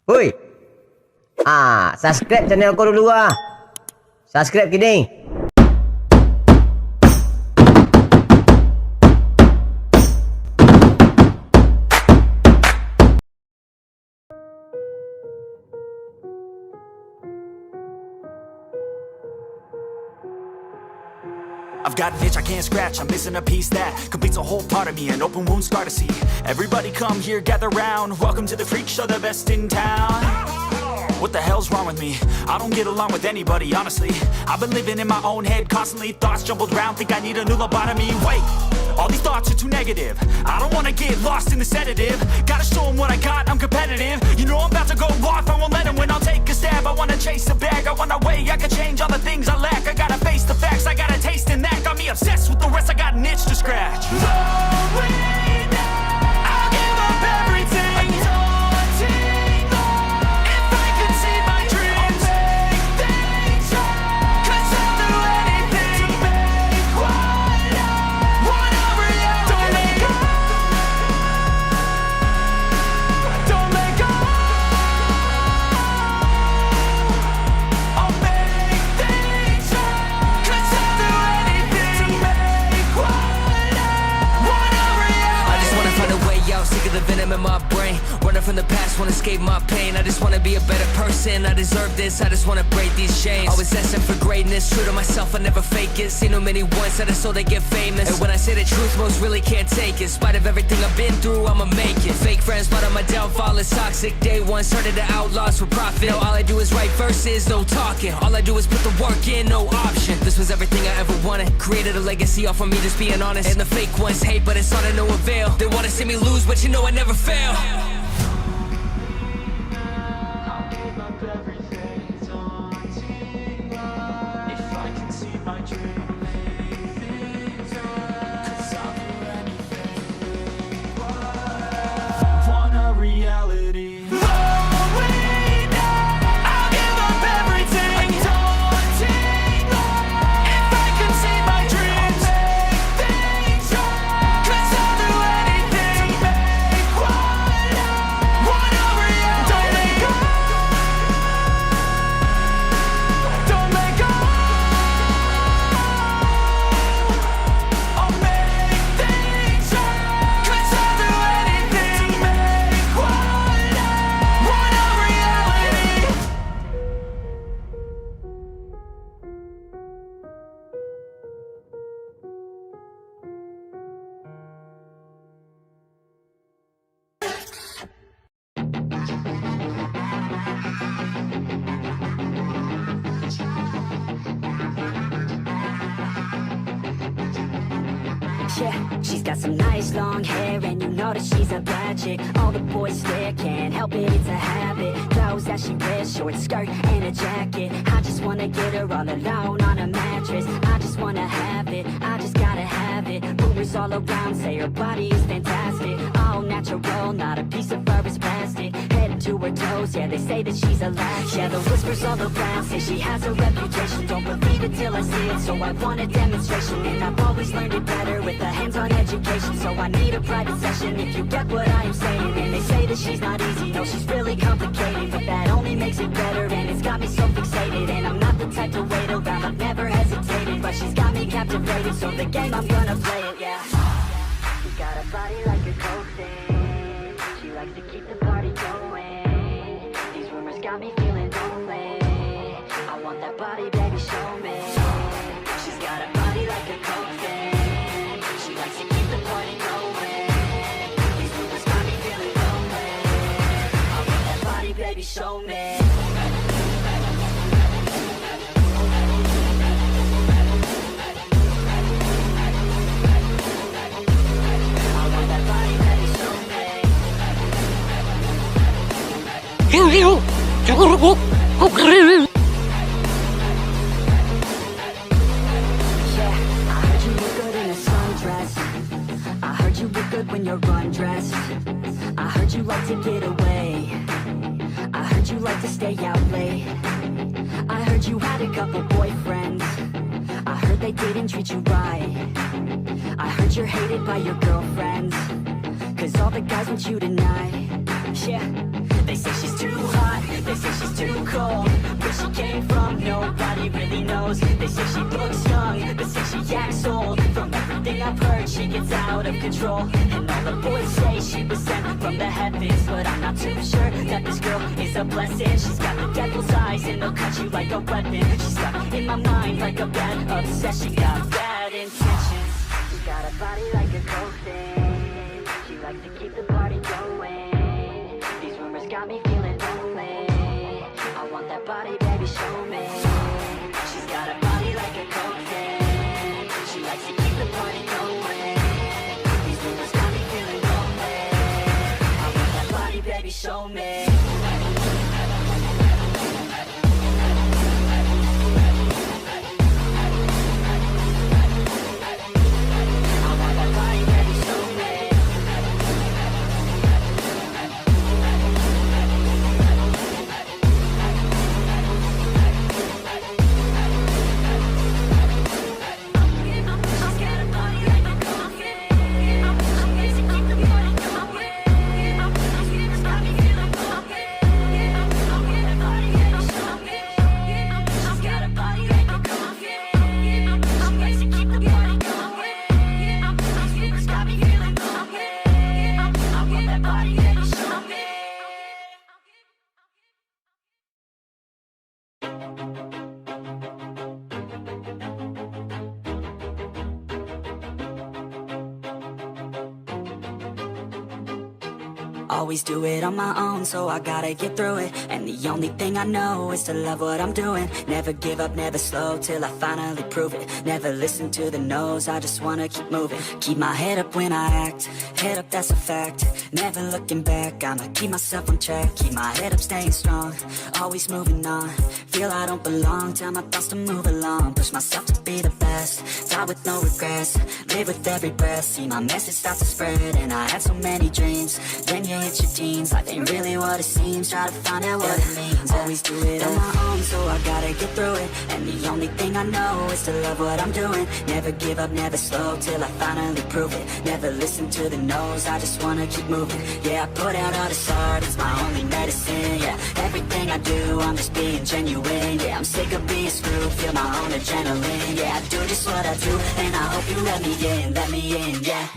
Hui. Subscribe channel aku dulu ah. Subscribe kini. I've got an itch I can't scratch, I'm missing a piece that completes a whole part of me, an open wound scar to see. Everybody come here, gather round, welcome to the freak show, the best in town. What the hell's wrong with me? I don't get along with anybody, honestly. I've been living in my own head constantly, thoughts jumbled round, think I need a new lobotomy. Wait, all these thoughts are too negative, I don't wanna get lost in the sedative. Gotta show them what I got, I'm competitive. You know I'm about to go off, I won't let them win, I'll take a stab. I wanna chase the bag, I wanna weigh, I can change all the things I lack. I gotta face the facts, I got a taste in that. Got me obsessed with the rest, I got an itch to scratch. I'll give up everything. If I could see my dreams, make things right. 'Cause I'll do anything to make what I want a reality. Don't let go. Don't let go. I'll make things right. 'Cause I'll do anything to make what I want a reality. I just wanna find a way out, sick of the venom in my brain. Running from the past, wanna escape my pain. I just wanna be a better person, I deserve this. I just wanna break these chains. Always asking for greatness, true to myself, I never fake it. Seen too many once that I so they get famous. And when I say the truth, most really can't take it. In spite of everything I've been through, I'ma make it. Fake friends, but on my downfall is toxic. Day one, started the outlaws for profit. Now all I do is write verses, no talking. All I do is put the work in, no option. This was everything I ever wanted. Created a legacy off of me just being honest. And the fake ones hate, but it's all to no avail. They wanna see me lose, but you know I never fail. Yeah, she's got some nice long hair, and you know that she's a bad chick. All the boys stare, can't help it, it's a habit. Clothes that she wears, short skirt and a jacket. I just wanna get her all alone on a mattress. I just wanna have it, I just gotta have it. Rumors all around say her body is fantastic. All natural, not a piece of fur is plastic. Head to her toes, yeah, they say that she's a latch. Yeah, the whispers all around say she has a reputation. Don't believe it till I see it, so I want a demonstration. And I've always learned it better with a hands-on education. So I need a private session if you get what I am saying. And they say that she's not easy, no, she's really complicated. But that only makes it better, and it's got me so fixated. And I'm not the type to wait around, I've never hesitated. But she's got me captivated, so the game, I'm gonna play it, yeah. She got a body like a coke thing. She likes to keep the party going. These rumors got me feeling lonely. I want that body, baby, show me. She's got a body like a coke thing. She likes to keep the party going. These rumors got me feeling lonely. I want that body, baby, show me. When you're undressed, I heard you like to get away. I heard you like to stay out late. I heard you had a couple boyfriends. I heard they didn't treat you right. I heard you're hated by your girlfriends, 'cause all the guys want you tonight. Yeah, they say she's too hot. control. Where she came from, nobody really knows. They say she looks young, but say she acts old. From everything I've heard, she gets out of control. And all the boys say she was sent from the heavens, but I'm not too sure that this girl is a blessing. She's got the devil's eyes and they'll cut you like a weapon. She's stuck in my mind like a bad obsession. Got bad intentions. She got a body like a coke thing. She likes to keep the party going. These rumors got me feeling lonely. I want that body, baby, show me. She's got a body like a coke thing. She likes to keep the party going. These rumors got me feeling lonely. I want that body, baby, show me. Always do it on my own, so I gotta get through it. And the only thing I know is to love what I'm doing. Never give up, never slow, till I finally prove it. Never listen to the no's, I just wanna keep moving. Keep my head up when I act, head up, that's a fact. Never looking back, I'ma keep myself on track. Keep my head up, staying strong, always moving on. Feel I don't belong, tell my thoughts to move along. Push myself to be the best, die with no regrets. Live with every breath, see my message start to spread. And I had so many dreams, then you hit your teens. Life ain't really what it seems, try to find out what it means. Always do it on my own, so I gotta get through it. And the only thing I know is to love what I'm doing. Never give up, never slow, till I finally prove it. Never listen to the no's, I just wanna keep moving. Yeah, I put out all this art, it's my only medicine. Yeah, everything I do, I'm just being genuine. Yeah, I'm sick of being screwed, feel my own adrenaline. Yeah, I do just what I do, and I hope you let me in, yeah.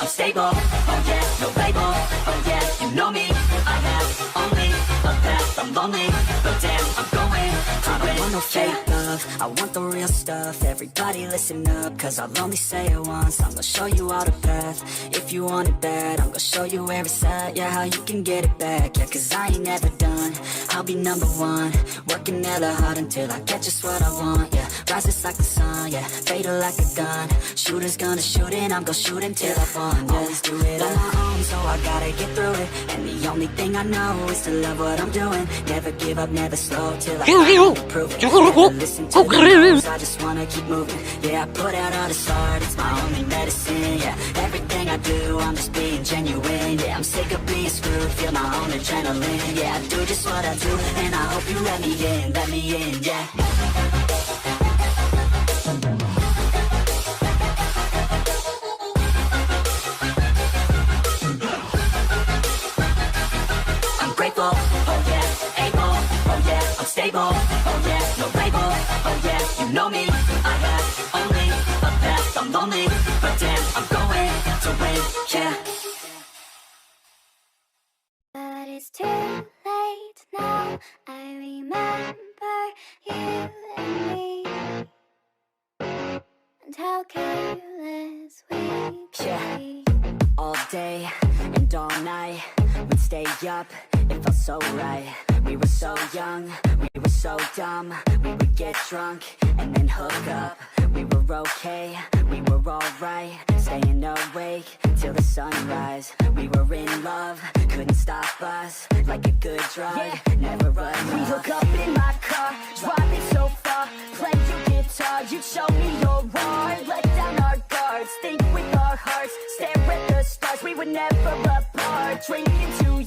Stable, oh yeah, no label, oh yeah, you know me. I have only a path, I'm lonely, but damn, I'm going to win. I don't want no fake love, I want the real stuff. Everybody listen up, cause I'll only say it once. I'm gonna show you all the path, if you want it bad. I'm gonna show you where it's at, yeah, how you can get it back. Yeah, cause I ain't never done, I'll be number one. Working hella hard until I get just what I want, yeah. Rises like the sun, yeah, fatal like a gun. Shooter's gonna shoot and I'm gonna shoot until I fall. Always do it on my own, so I gotta get through it. And the only thing I know is to love what I'm doing. Never give up, never slow, till I finally prove it. Never listen to the no's, I just wanna keep moving. Yeah, I put out all this art, it's my only medicine. Yeah, everything I do, I'm just being genuine. Yeah, I'm sick of being screwed, feel my own adrenaline. Yeah, I do just what I do, and I hope you let me in, yeah. Oh yeah, able, oh yeah, I'm stable, oh yeah, no label, oh yeah, you know me. I have only a path, I'm lonely, but damn, I'm going to win, yeah. But it's too late now, I remember you and me, and how careless we could be. All day and all night, we'd stay up, it felt so right. We were so young, we were so dumb. We would get drunk and then hook up. We were okay, we were alright. Staying awake till the sunrise. We were in love, couldn't stop us. Like a good drug, never run. We hook up in my car, driving so far. Play your guitar, you show me your art. Let down our guards, think with our hearts. Stare at the stars, we were never apart. Drinking too